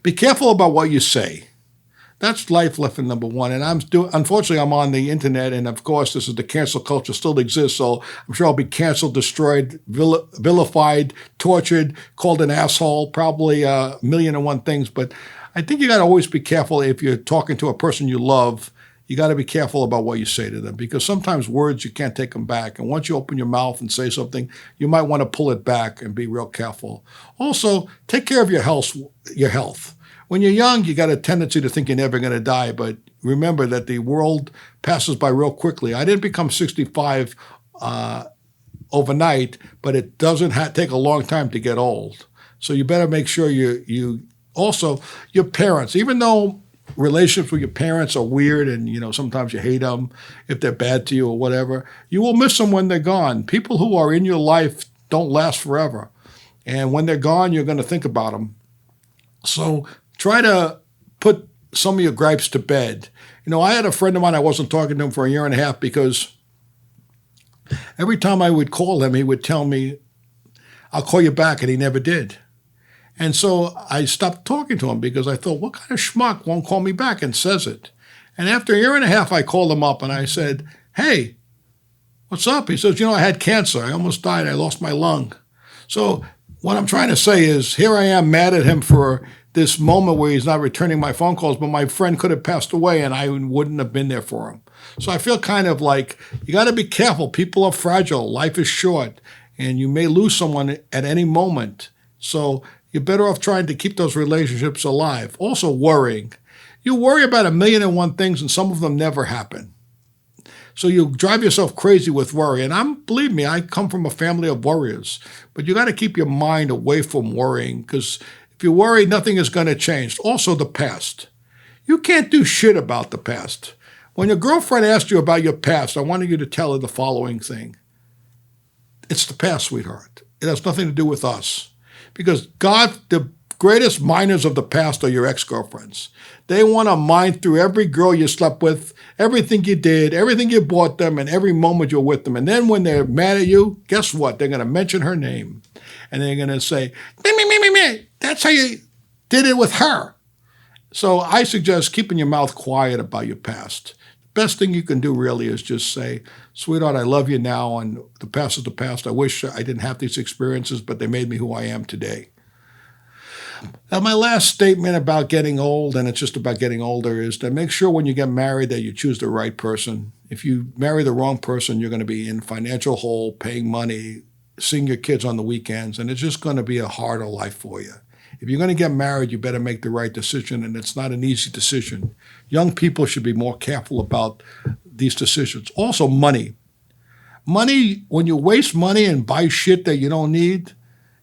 Be careful about what you say. That's life lesson number one. And unfortunately, I'm on the internet, and of course, this is the cancel culture still exists. So I'm sure I'll be canceled, destroyed, vilified, tortured, called an asshole, probably a million and one things. But I think you got to always be careful if you're talking to a person you love. You got to be careful about what you say to them, because sometimes words, you can't take them back. And once you open your mouth and say something, you might want to pull it back and be real careful. Also, take care of your health. When you're young, you got a tendency to think you're never going to die, but remember that the world passes by real quickly. I didn't become 65 overnight, but it doesn't take a long time to get old. So you better make sure you also, your parents, even though relationships with your parents are weird and, sometimes you hate them if they're bad to you or whatever, you will miss them when they're gone. People who are in your life don't last forever. And when they're gone, you're going to think about them. So try to put some of your gripes to bed. I had a friend of mine, I wasn't talking to him for a year and a half because every time I would call him, he would tell me, I'll call you back, and he never did. And so I stopped talking to him because I thought, what kind of schmuck won't call me back and says it? And after a year and a half, I called him up and I said, hey, what's up? He says, I had cancer. I almost died. I lost my lung. So what I'm trying to say is, here I am mad at him for this moment where he's not returning my phone calls, but my friend could have passed away and I wouldn't have been there for him. So I feel kind of like you got to be careful. People are fragile. Life is short, and you may lose someone at any moment. So you're better off trying to keep those relationships alive. Also worrying. You worry about a million and one things, and some of them never happen. So you drive yourself crazy with worry. And believe me, I come from a family of worriers. But you got to keep your mind away from worrying, because if you worry, nothing is going to change. Also, the past. You can't do shit about the past. When your girlfriend asks you about your past, I wanted you to tell her the following thing. It's the past, sweetheart. It has nothing to do with us. Because the greatest miners of the past are your ex-girlfriends. They want to mine through every girl you slept with, everything you did, everything you bought them, and every moment you're with them. And then when they're mad at you, guess what? They're going to mention her name. And they're going to say, me. That's how you did it with her. So I suggest keeping your mouth quiet about your past. The best thing you can do really is just say, sweetheart, I love you now, and the past is the past. I wish I didn't have these experiences, but they made me who I am today. Now, my last statement about getting old, and it's just about getting older, is to make sure when you get married that you choose the right person. If you marry the wrong person, you're going to be in financial hole, paying money, seeing your kids on the weekends, and it's just going to be a harder life for you. If you're going to get married, you better make the right decision, and it's not an easy decision. Young people should be more careful about these decisions. Also, money. Money, when you waste money and buy shit that you don't need,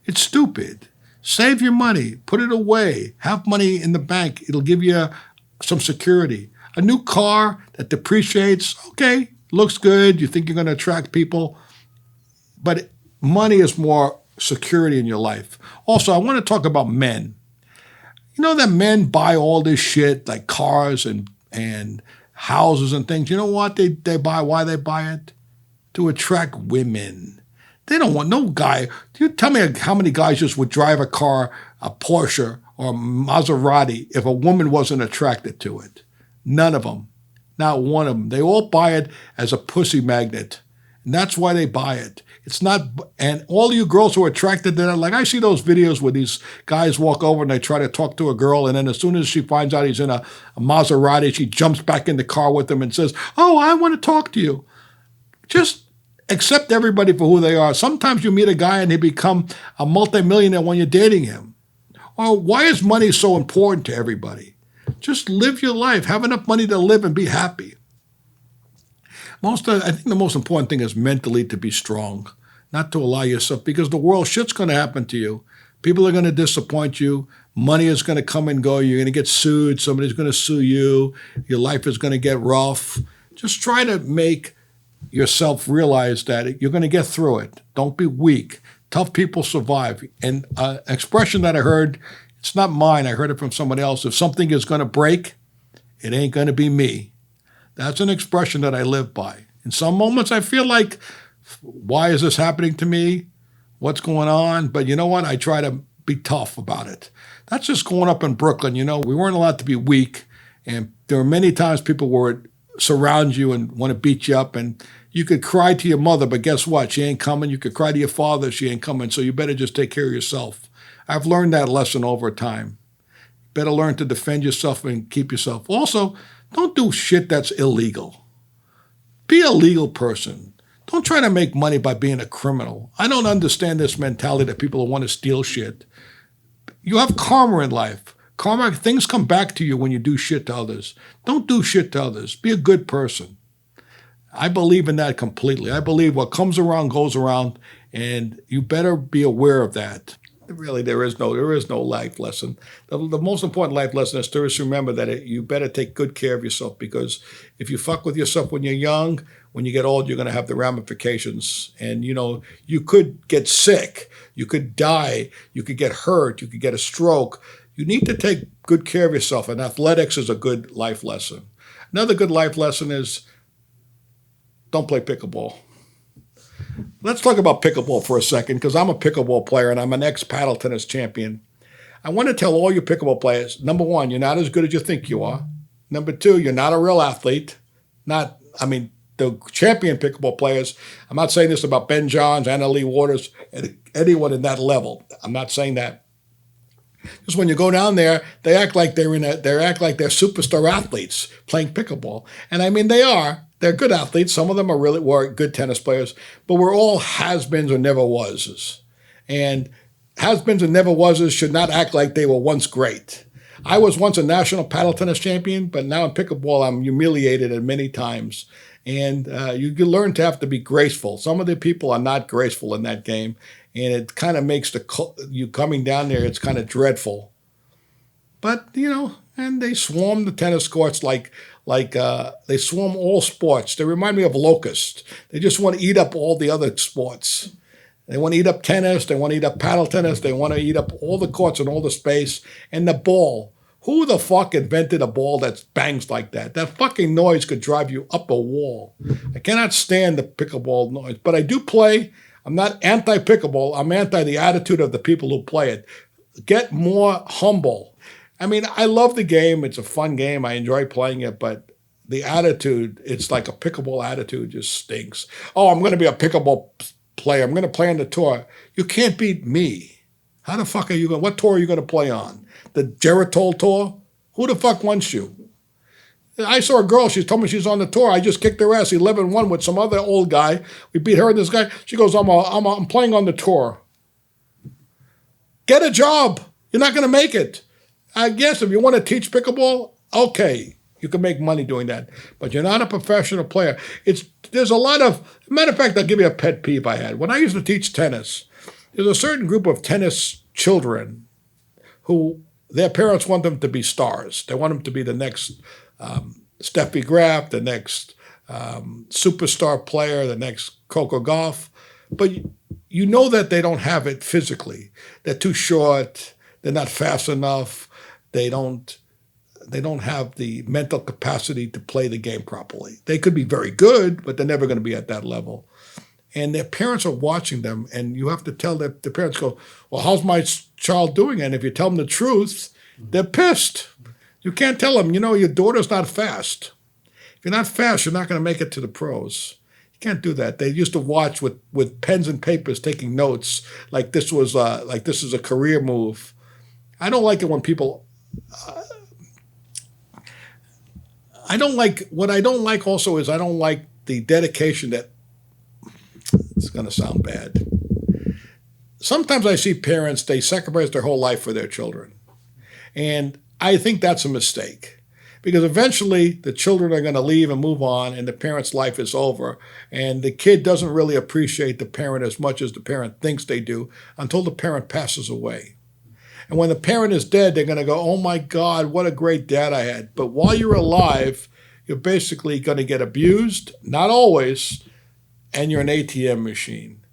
it's stupid. Save your money. Put it away. Have money in the bank. It'll give you some security. A new car that depreciates, okay, looks good. You think you're going to attract people. But money is more security in your life. Also, I want to talk about men. You know that men buy all this shit like cars and houses and things. You know what they buy? Why they buy it? To attract women. They don't want no guy. You tell me how many guys just would drive a car, a Porsche or a Maserati, if a woman wasn't attracted to it. None of them. Not one of them. They all buy it as a pussy magnet. And that's why they buy it. It's not, and all you girls who are attracted to that, like I see those videos where these guys walk over and they try to talk to a girl, and then as soon as she finds out he's in a Maserati, she jumps back in the car with him and says, oh, I want to talk to you. Just accept everybody for who they are. Sometimes you meet a guy and they become a multimillionaire when you're dating him. Or why is money so important to everybody? Just live your life. Have enough money to live and be happy. I think the most important thing is mentally to be strong, not to allow yourself, because the world, shit's going to happen to you. People are going to disappoint you. Money is going to come and go. You're going to get sued. Somebody's going to sue you. Your life is going to get rough. Just try to make yourself realize that you're going to get through it. Don't be weak. Tough people survive. And an expression that I heard, it's not mine. I heard it from somebody else. If something is going to break, it ain't going to be me. That's an expression that I live by. In some moments, I feel like, why is this happening to me? What's going on? But you know what? I try to be tough about it. That's just growing up in Brooklyn. We weren't allowed to be weak. And there were many times people would surround you and want to beat you up. And you could cry to your mother, but guess what? She ain't coming. You could cry to your father. She ain't coming. So you better just take care of yourself. I've learned that lesson over time. Better learn to defend yourself and keep yourself. Also, don't do shit that's illegal. Be a legal person. Don't try to make money by being a criminal. I don't understand this mentality that people want to steal shit. You have karma in life. Karma, things come back to you when you do shit to others. Don't do shit to others. Be a good person. I believe in that completely. I believe what comes around goes around, and you better be aware of that. Really, there is no life lesson. The most important life lesson is to just remember that you better take good care of yourself, because if you fuck with yourself when you're young, when you get old, you're going to have the ramifications. And, you could get sick. You could die. You could get hurt. You could get a stroke. You need to take good care of yourself, and athletics is a good life lesson. Another good life lesson is don't play pickleball. Let's talk about pickleball for a second, because I'm a pickleball player and I'm an ex-paddle tennis champion. I want to tell all you pickleball players, number one, you're not as good as you think you are. Number two, you're not a real athlete. The champion pickleball players, I'm not saying this about Ben Johns, Anna Lee Waters, and anyone in that level. I'm not saying that. Because when you go down there, they act like they're superstar athletes playing pickleball. And they are. They're good athletes. Some of them were good tennis players, but we're all has-beens or never-wases. And has-beens and never-wases should not act like they were once great. I was once a national paddle tennis champion, but now in pickleball, I'm humiliated many times. And you learn to have to be graceful. Some of the people are not graceful in that game, and it kind of makes you coming down there, it's kind of dreadful. But, and they swarm the tennis courts like they swarm all sports. They remind me of locusts. They just want to eat up all the other sports. They want to eat up tennis. They want to eat up paddle tennis. They want to eat up all the courts and all the space. And the ball. Who the fuck invented a ball that bangs like that? That fucking noise could drive you up a wall. I cannot stand the pickleball noise. But I do play. I'm not anti-pickleball. I'm anti the attitude of the people who play it. Get more humble. I love the game. It's a fun game. I enjoy playing it, but the attitude, it's like a pickleball attitude, just stinks. Oh, I'm going to be a pickleball player. I'm going to play on the tour. You can't beat me. How the fuck are you going? What tour are you going to play on? The Geritol tour? Who the fuck wants you? I saw a girl. She told me she's on the tour. I just kicked her ass 11-1 with some other old guy. We beat her and this guy. She goes, I'm playing on the tour. Get a job. You're not going to make it. I guess if you want to teach pickleball, okay, you can make money doing that. But you're not a professional player. There's a lot of, matter of fact, I'll give you a pet peeve I had. When I used to teach tennis, there's a certain group of tennis children who their parents want them to be stars. They want them to be the next Steffi Graf, the next superstar player, the next Coco Gauff. But you know that they don't have it physically. They're too short. They're not fast enough. They don't have the mental capacity to play the game properly. They could be very good, but they're never going to be at that level. And their parents are watching them, and you have to tell the parents, go, well, how's my child doing? And if you tell them the truth, they're pissed. You can't tell them, your daughter's not fast. If you're not fast, you're not going to make it to the pros. You can't do that. They used to watch with pens and papers, taking notes, like this is a career move. I don't like it when people. I don't like also is I don't like the dedication that. It's going to sound bad. Sometimes I see parents, they sacrifice their whole life for their children. And I think that's a mistake. Because eventually the children are going to leave and move on, and the parent's life is over. And the kid doesn't really appreciate the parent as much as the parent thinks they do until the parent passes away. And when the parent is dead, they're going to go, oh my God, what a great dad I had. But while you're alive, you're basically going to get abused, not always, and you're an ATM machine.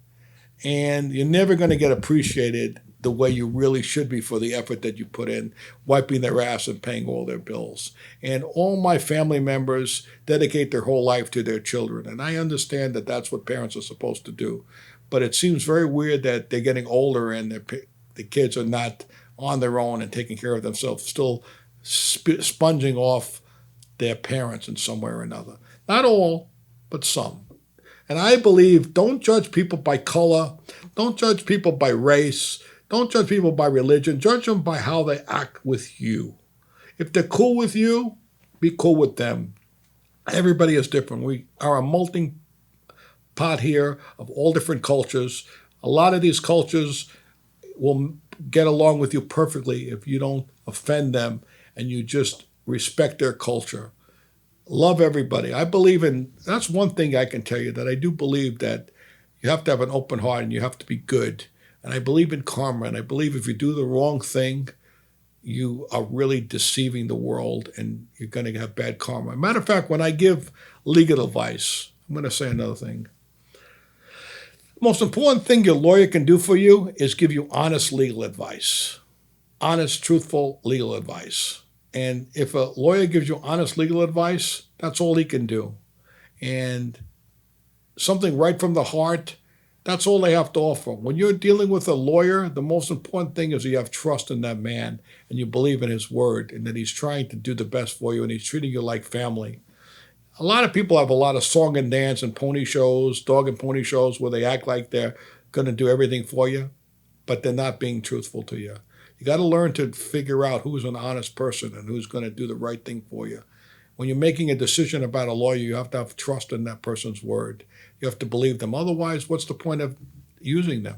And you're never going to get appreciated the way you really should be for the effort that you put in, wiping their ass and paying all their bills. And all my family members dedicate their whole life to their children. And I understand that that's what parents are supposed to do. But it seems very weird that they're getting older and the kids are not on their own and taking care of themselves, still sponging off their parents in some way or another. Not all, but some. And I believe don't judge people by color, don't judge people by race, don't judge people by religion, judge them by how they act with you. If they're cool with you, be cool with them. Everybody is different. We are a melting pot here of all different cultures. A lot of these cultures will get along with you perfectly if you don't offend them and you just respect their culture. Love everybody. I believe in, that's one thing I can tell you, that I do believe that you have to have an open heart and you have to be good. And I believe in karma, and I believe if you do the wrong thing, you are really deceiving the world and you're going to have bad karma. Matter of fact, when I give legal advice, I'm going to say another thing. The most important thing your lawyer can do for you is give you honest legal advice. Honest, truthful legal advice. And if a lawyer gives you honest legal advice, that's all he can do. And something right from the heart, that's all they have to offer. When you're dealing with a lawyer, the most important thing is you have trust in that man and you believe in his word and that he's trying to do the best for you and he's treating you like family. A lot of people have a lot of song and dance and pony shows, dog and pony shows, where they act like they're going to do everything for you, but they're not being truthful to you. You got to learn to figure out who's an honest person and who's going to do the right thing for you. When you're making a decision about a lawyer, you have to have trust in that person's word. You have to believe them. Otherwise, what's the point of using them?